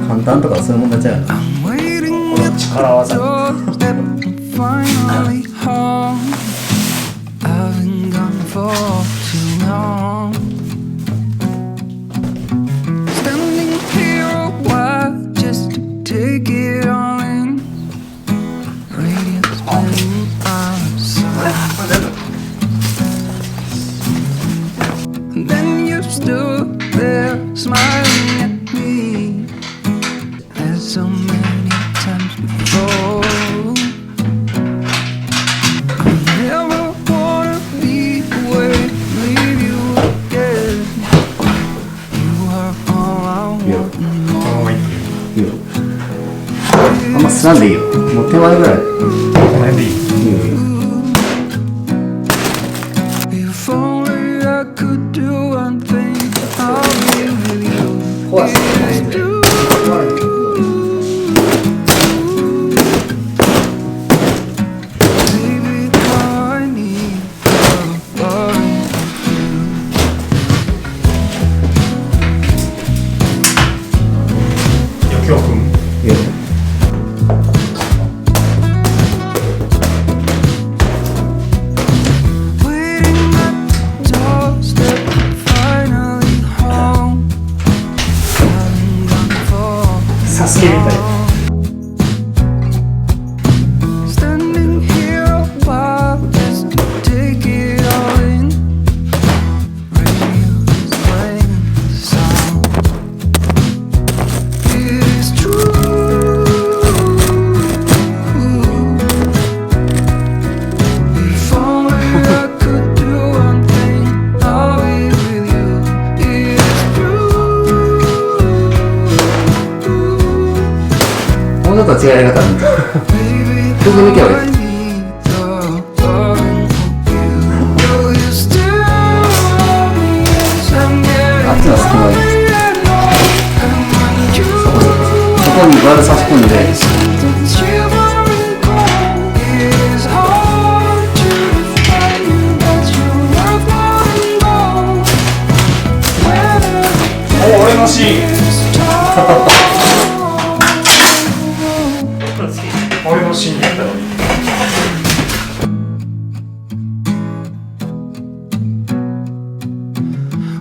簡単とかそういう問題じゃないな。この力技Smiling at me as so many times before. I never wanna be away, leave you again. You are all I want and more. いいよ。あんますらんでいいよ。もう手前ぐらい。手前でいい。いいよいいよ。If only I could do one thing, I'll be with you. 壊す。サスケみたい。もうちょっと違いやり方あるんだ。僕見てはいい。あっちの隙間にそこに丸差し込んで。俺のシーン俺のシーンやったのに。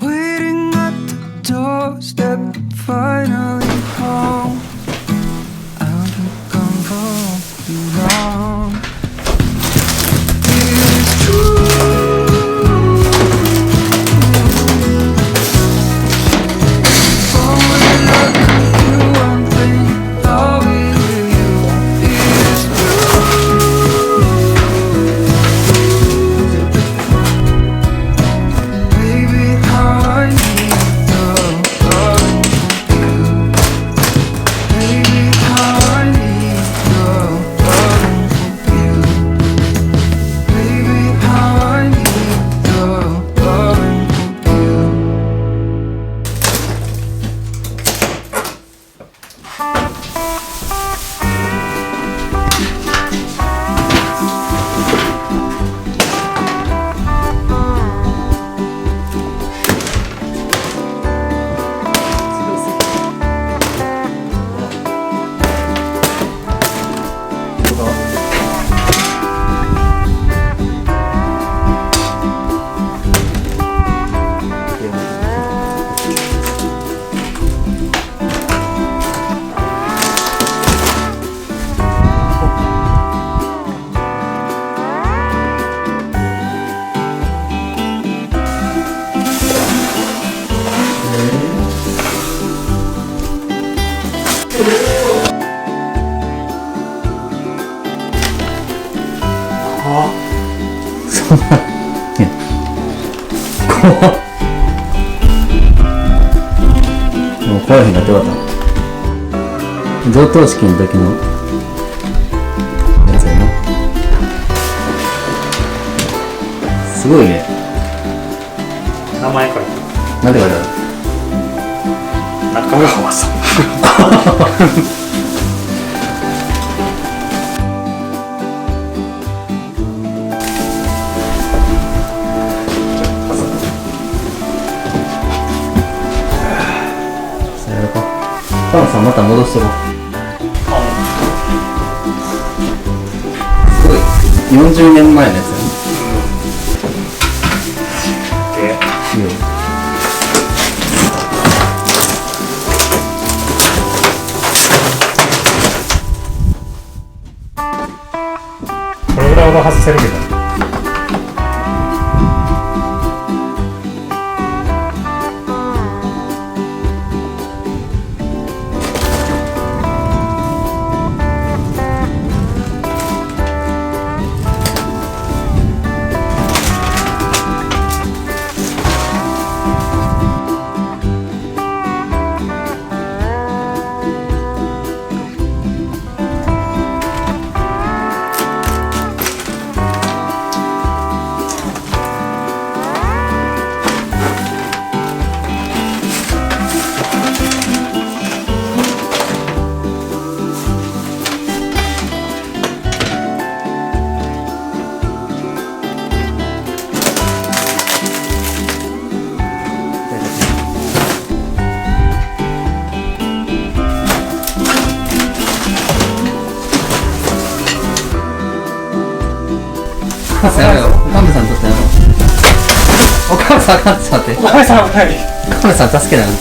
Waiting at the doorstep, finally home. I've been gone for too long. It's true. If only I could do one thing, I'll be with you. It's true. Baby, how I need the loving from you. そんなね怖っ。もう怖い日になって終わった。上棟式の時のやつやな。すごいね。名前書いてなんて書いてある？中川さん。パンさんまた戻してろ。すごい40年前のやつやね。いいよ。これぐらいは外せるけど。パスやろよ。カメさんとってやろう。おカメさんあかんって待って。おかめさん、はい。カメさん助けないの。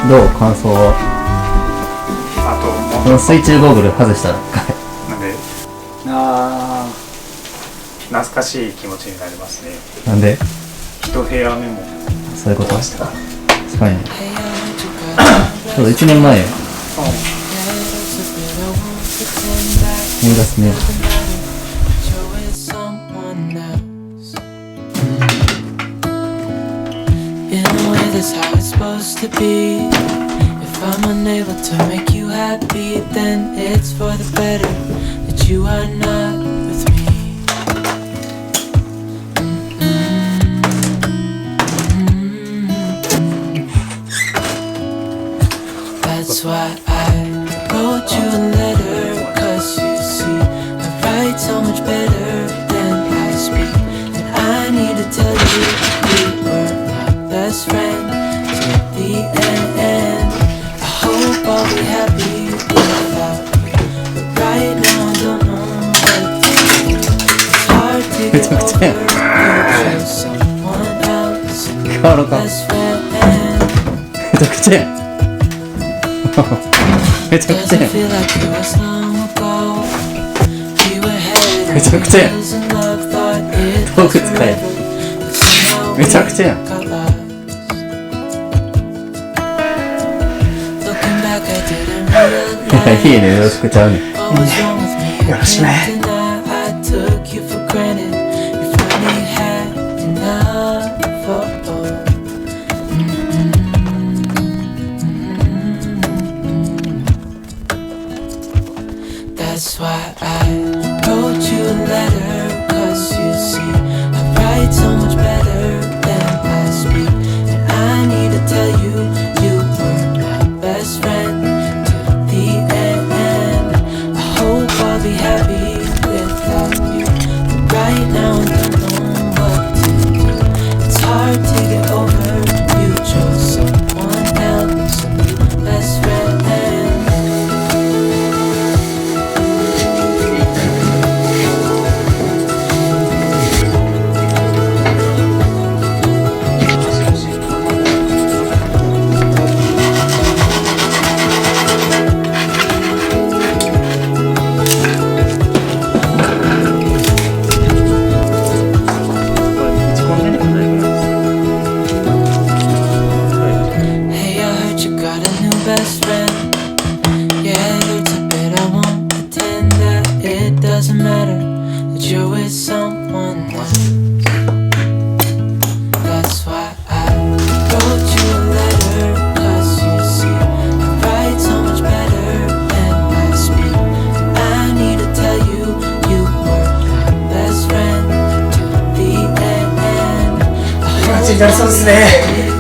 どう感想は？あとこの水中ゴーグル外したらなんで懐かしい気持ちになりますね。なんで？一部屋目もそういうこと壊したから。確かにちょうど1年前よ。思い出すね。That's how it's supposed to be. If I'm unable to make you happy, then it's for the better that you are not with me. That's why I wrote you a letter, 'cause you see I write so much better than I speak. And I need to tell you, you were my best friend till the end. I hope I'll be happy without you, but right now I don't know what to do. It's hard to get over you chose someone else and you're my best friend. めちゃくちゃやん。めちゃくちゃやん。 Doesn't feel like it was long ago. We were headed めちゃくちゃやん。 and love thought it 洞 was 窟かい。 forever. But somehow めちゃくちゃやん。 got lost. Looking back, I didn't いい realize ね、よろしくちゃうね。 what was wrong with me. よろしくね。 And I took you for granted. You finally had enough. That's why I wrote you a letter, 'cause you see I write so much better than I speak. And I need to tell you, you were my best friend till the end. I hope I'll be happy without you, but right now I don't know what to do. It's hard to になりそうですね。